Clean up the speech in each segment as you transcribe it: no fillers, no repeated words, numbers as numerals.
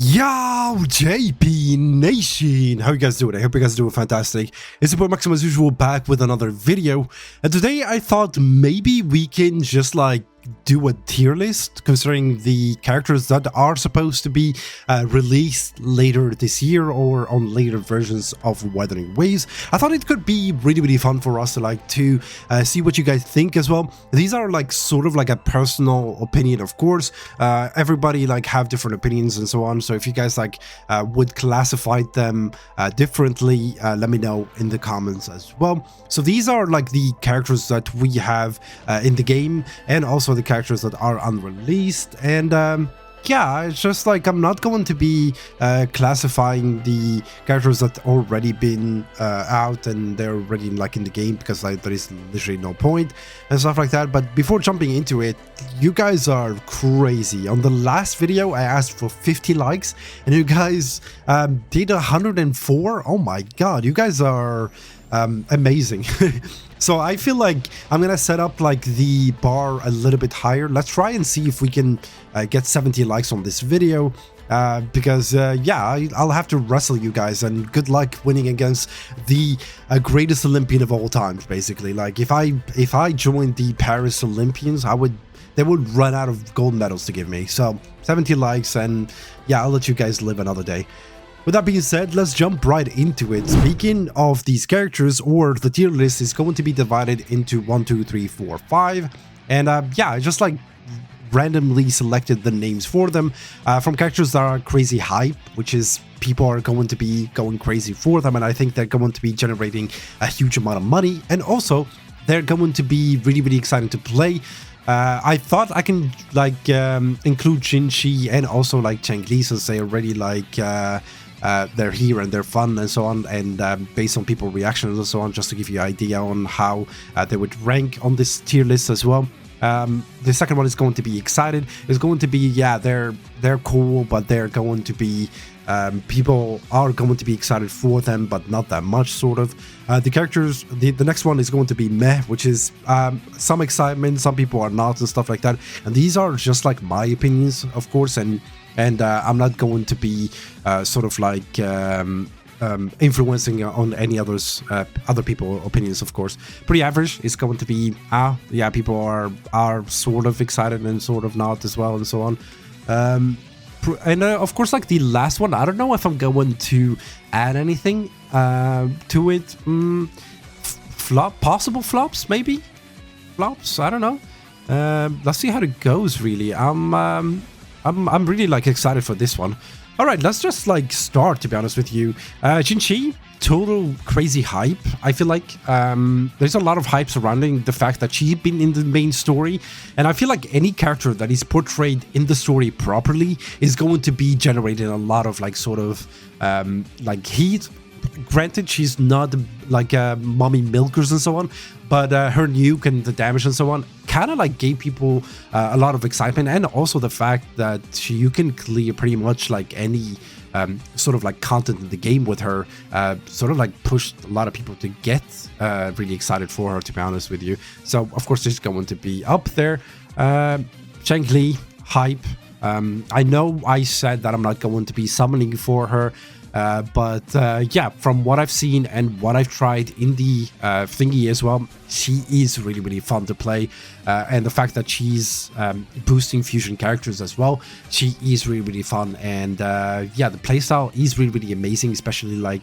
Yo, JP Nation! How you guys doing? I hope you guys are doing fantastic. It's your boy Maxim as usual, back with another video. And today I thought maybe we can just like do a tier list considering the characters that are supposed to be released later this year or on later versions of Wuthering Waves. I thought it could be really fun for us to see what you guys think as well. These are like sort of like a personal opinion, of course. Everybody like have different opinions and so on, so if you guys like would classify them differently, let me know in the comments as well. So these are like the characters that we have in the game, and also the characters that are unreleased. And yeah, it's just like I'm not going to be classifying the characters that already been out and they're already like in the game, because like there is literally no point and stuff like that. But before jumping into it, you guys are crazy. On the last video I asked for 50 likes and you guys did 104. Oh my god, you guys are amazing. So I feel like I'm gonna set up like the bar a little bit higher. Let's try and see if we can get 70 likes on this video, because yeah, I'll have to wrestle you guys, and good luck winning against the greatest Olympian of all time, basically. Like if I joined the Paris Olympians, they would run out of gold medals to give me. So 70 likes, and yeah, I'll let you guys live another day. With that being said, let's jump right into it. Speaking of these characters, or the tier list is going to be divided into 1, 2, 3, 4, 5. And yeah, I just like randomly selected the names for them from characters that are crazy hype, which is people are going to be going crazy for them, and I think they're going to be generating a huge amount of money, and also they're going to be really exciting to play. I thought I can like include zhezhi and also like Changli, since they already like they're here and they're fun and so on, and based on people reactions and so on, just to give you an idea on how they would rank on this tier list as well. The second one is going to be excited. It's going to be, yeah, they're cool, but they're going to be people are going to be excited for them, but not that much, sort of. The characters, the next one is going to be meh, which is some excitement, some people are not, and stuff like that. And these are just like my opinions, of course, and I'm not going to be sort of like influencing on any other people's opinions, of course. Pretty average is going to be yeah, people are sort of excited and sort of not as well, and so on. And of course, like the last one, I don't know if I'm going to add anything to it. Possible flops, maybe flops, I don't know. Let's see how it goes, really. I'm really like excited for this one. All right, let's just like start, to be honest with you. zhezhi, total crazy hype. I feel like there's a lot of hype surrounding the fact that she's been in the main story, and I feel like any character that is portrayed in the story properly is going to be generating a lot of like sort of like heat. Granted, she's not like mommy milkers and so on, but her nuke and the damage and so on kind of like gave people a lot of excitement, and also the fact that you can clear pretty much like any sort of like content in the game with her sort of like pushed a lot of people to get really excited for her, to be honest with you. So of course she's going to be up there. Changli, hype. I know I said that I'm not going to be summoning for her, but yeah, from what I've seen and what I've tried in the thingy as well, she is really fun to play, and the fact that she's boosting fusion characters as well, she is really fun. And yeah, the playstyle is really amazing, especially like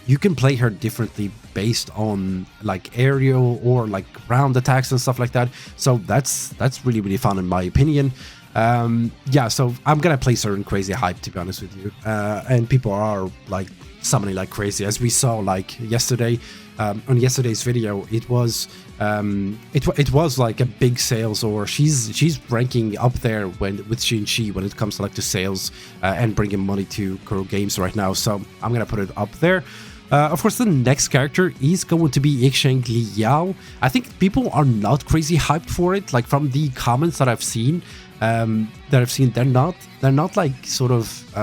you can play her differently based on like aerial or like ground attacks and stuff like that. So that's really fun in my opinion. Yeah, so I'm gonna place her in crazy hype, to be honest with you, and people are like summoning like crazy, as we saw like yesterday. On yesterday's video, it was like a big sales, or she's ranking up there with zhezhi when it comes to like the sales and bringing money to Kuro Games right now. So I'm gonna put it up there. Of course, the next character is going to be Changli. I think people are not crazy hyped for it. Like from the comments that I've seen, they're not like sort of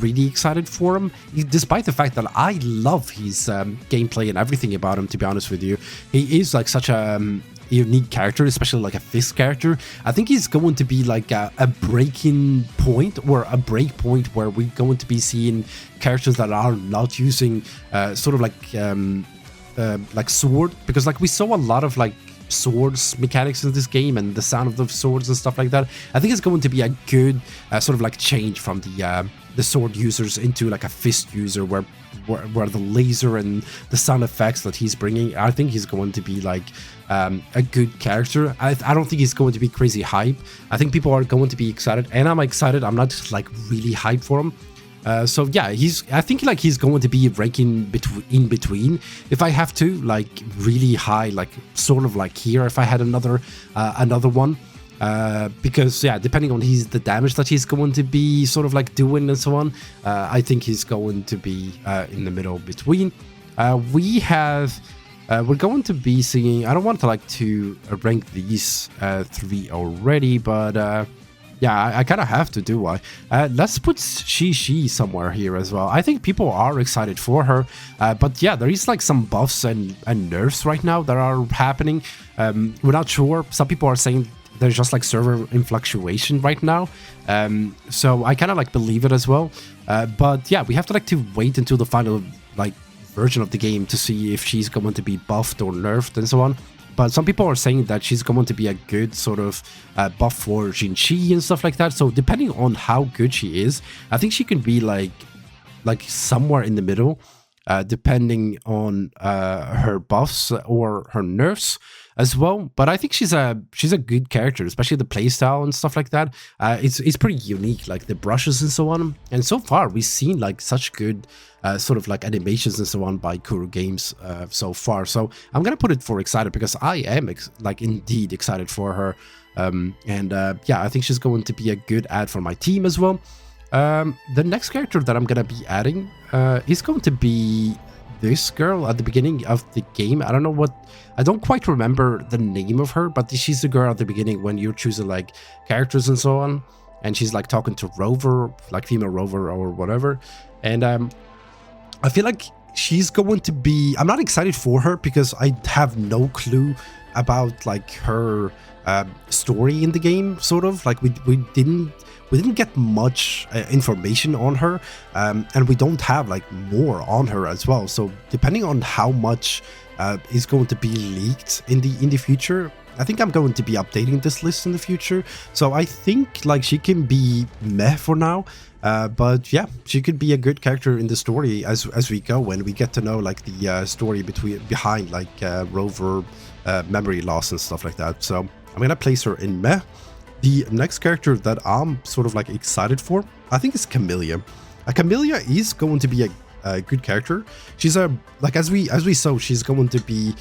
really excited for him, despite the fact that I love his gameplay and everything about him, to be honest with you. He is like such a unique character, especially like a fist character. I think he's going to be like a breaking point or a break point where we're going to be seeing characters that are not using sort of like sword, because like we saw a lot of like swords mechanics in this game and the sound of the swords and stuff like that. I think it's going to be a good sort of like change from the sword users into like a fist user where the laser and the sound effects that he's bringing, I think he's going to be like a good character. I don't think he's going to be crazy hype. I think people are going to be excited, and I'm excited. I'm not just like really hyped for him. So yeah, I think like he's going to be ranking in between. If I have to, like really high, like sort of like here, if I had another one, because yeah, depending on the damage that he's going to be sort of like doing and so on, I think he's going to be in the middle between. We're going to be seeing. I don't want to like to rank these three already, but. Yeah, I kind of have to, do I? Let's put zhezhi somewhere here as well. I think people are excited for her. But yeah, there is like some buffs and nerfs right now that are happening. We're not sure. Some people are saying there's just like server in fluctuation right now. So I kind of like believe it as well. But yeah, we have to like to wait until the final like version of the game to see if she's going to be buffed or nerfed and so on. But some people are saying that she's going to be a good sort of buff for zhezhi and stuff like that. So depending on how good she is, I think she can be like somewhere in the middle, depending on her buffs or her nerfs as well. But I think she's a good character, especially the playstyle and stuff like that. It's pretty unique, like the brushes and so on. And so far, we've seen like such good sort of like animations and so on by Kuru Games so far. So I'm gonna put it for excited, because I am like indeed excited for her. Yeah, I think she's going to be a good add for my team as well. The next character that I'm gonna be adding is going to be this girl at the beginning of the game. I don't quite remember the name of her, but she's the girl at the beginning when you're choosing like characters and so on, and she's like talking to Rover, like female Rover or whatever. And I feel like she's going to be, I'm not excited for her because I have no clue about like her story in the game, sort of like we didn't get much information on her, and we don't have like more on her as well. So depending on how much is going to be leaked in the future, I think I'm going to be updating this list in the future. So I think like she can be meh for now, but yeah, she could be a good character in the story as we go, when we get to know like the story behind like Rover memory loss and stuff like that. So I'm gonna place her in meh. The next character that I'm sort of like excited for, I think, is Camellia. Camellia is going to be a good character. She's like as we saw, she's going to be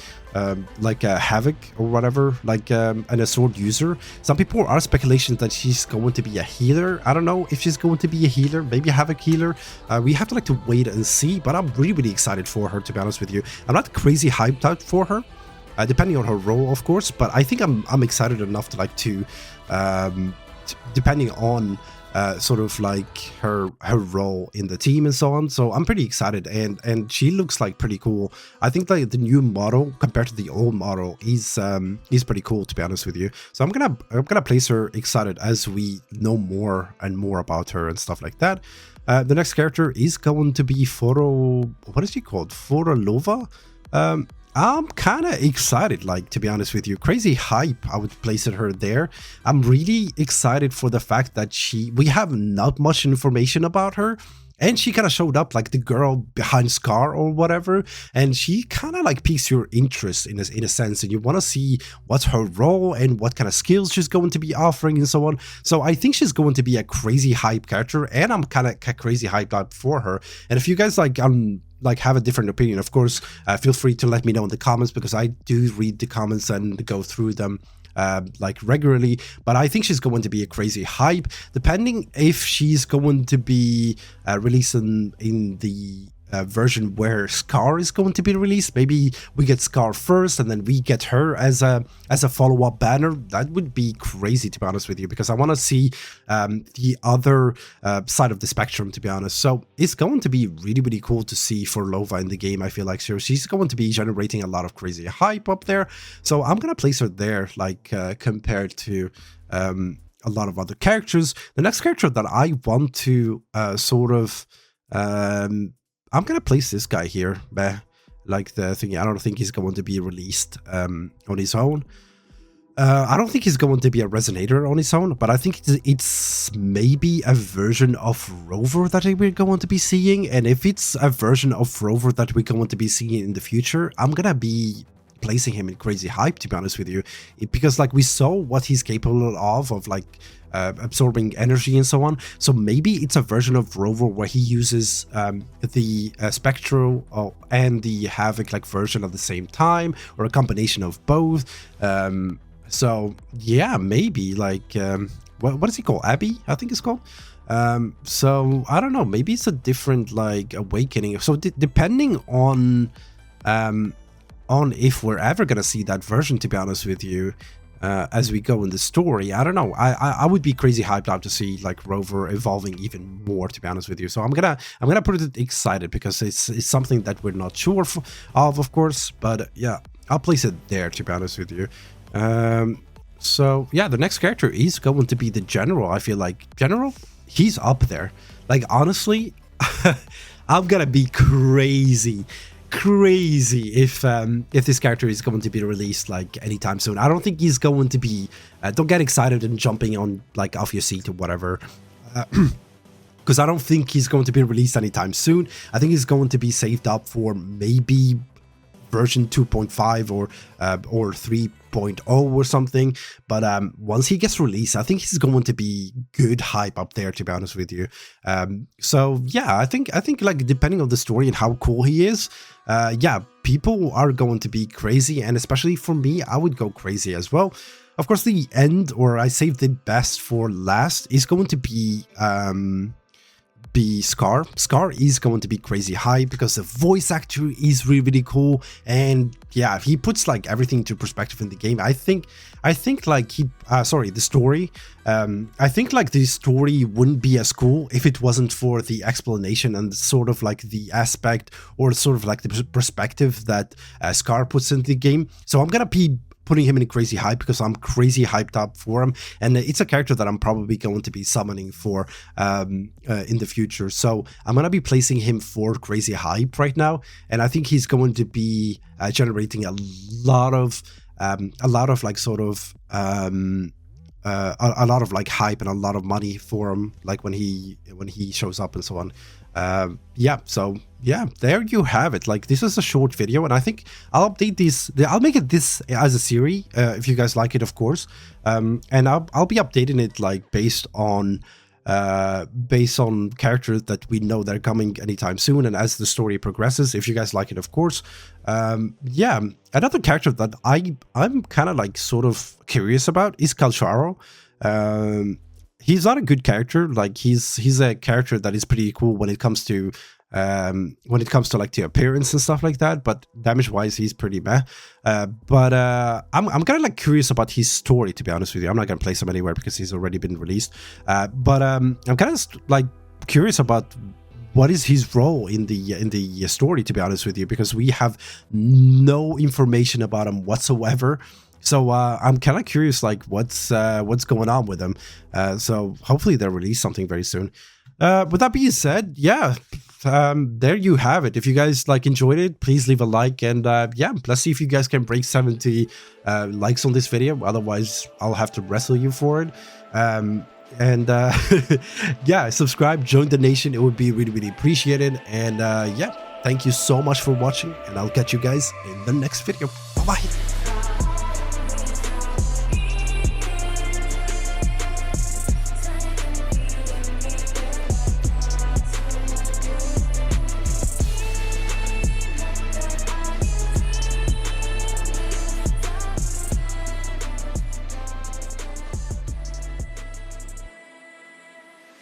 like a Havoc or whatever, like and a sword user. Some people are speculating that she's going to be a healer. I don't know if she's going to be a healer, maybe a Havoc healer. We have to like to wait and see, but I'm really excited for her, to be honest with you. I'm not crazy hyped out for her, depending on her role, of course, but I think I'm excited enough to like to depending on sort of like her role in the team and so on. So I'm pretty excited, and she looks like pretty cool. I think like the new model compared to the old model is pretty cool, to be honest with you. So I'm gonna place her excited as we know more and more about her and stuff like that. The next character is going to be what is she called? Forolova. I'm kind of excited, like, to be honest with you. Crazy hype, I would place her there. I'm really excited for the fact that we have not much information about her, and she kind of showed up like the girl behind Scar or whatever, and she kind of like piques your interest in a sense, and you want to see what's her role and what kind of skills she's going to be offering and so on. So I think she's going to be a crazy hype character, and I'm kind of crazy hyped up for her. And if you guys like have a different opinion, of course, feel free to let me know in the comments, because I do read the comments and go through them like regularly. But I think she's going to be a crazy hype, depending if she's going to be releasing in the version where Scar is going to be released. Maybe we get Scar first and then we get her as a follow-up banner. That would be crazy, to be honest with you, because I want to see the other side of the spectrum, to be honest. So it's going to be really, really cool to see for Lova in the game. I feel like she's going to be generating a lot of crazy hype up there. So I'm gonna place her there, like compared to a lot of other characters. The next character that I want to I'm gonna place this guy here, like the thing. I don't think he's going to be released on his own. I don't think he's going to be a resonator on his own, but I think it's maybe a version of Rover that we're going to be seeing. And if it's a version of Rover that we're going to be seeing in the future, I'm gonna be placing him in crazy hype, to be honest with you, because like we saw what he's capable of like absorbing energy and so on. So maybe it's a version of Rover where he uses the Spectral and the Havoc like version at the same time, or a combination of both. So yeah, maybe like what is he called? Abby, I think it's called. So I don't know, maybe it's a different like awakening. So depending on if we're ever gonna see that version, to be honest with you, as we go in the story, I don't know. I would be crazy hyped out to see like Rover evolving even more, to be honest with you. So I'm gonna put it excited, because it's something that we're not sure of course. But yeah, I'll place it there, to be honest with you. So yeah, the next character is going to be the General. I feel like General, he's up there. Like honestly, I'm gonna be crazy if this character is going to be released like anytime soon. I don't think he's going to be don't get excited and jumping on like off your seat or whatever, because I don't think he's going to be released anytime soon. I think he's going to be saved up for maybe version 2.5 or 3.0 or something. But once he gets released, I think he's going to be good hype up there, to be honest with you. So yeah, I think like depending on the story and how cool he is, yeah, people are going to be crazy, and especially for me, I would go crazy as well. Of course, the end, or I saved the best for last, is going to be Scar. Scar is going to be crazy high because the voice actor is really, really cool, and yeah, he puts like everything into perspective in the game. I think like the story. I think like the story wouldn't be as cool if it wasn't for the explanation and sort of like the aspect, or sort of like the perspective that Scar puts into the game. So I'm gonna be putting him in a crazy hype because I'm crazy hyped up for him, and it's a character that I'm probably going to be summoning for in the future. So I'm gonna be placing him for crazy hype right now, and I think he's going to be generating a lot of like sort of a lot of like hype and a lot of money for him, like when he shows up and so on. Yeah, so yeah, there you have it. Like, this is a short video, and I think I'll update this. I'll make it this as a series if you guys like it, of course. And I'll be updating it like based on characters that we know that are coming anytime soon, and as the story progresses, if you guys like it, of course. Yeah, another character that I'm kind of like sort of curious about is Calcharo. He's not a good character. Like, he's a character that is pretty cool when it comes to like the appearance and stuff like that, but damage wise he's pretty meh. But I'm kind of like curious about his story, to be honest with you. I'm not gonna place him anywhere because he's already been released, but I'm kind of like curious about what is his role in the story, to be honest with you, because we have no information about him whatsoever. So I'm kind of curious, like what's going on with him. So hopefully they'll release something very soon. With that being said, yeah, there you have it. If you guys like enjoyed it, please leave a like, and yeah, let's see if you guys can break 70 likes on this video. Otherwise, I'll have to wrestle you for it. And yeah, subscribe, join the nation. It would be really, really appreciated. And yeah, thank you so much for watching, and I'll catch you guys in the next video. Bye bye.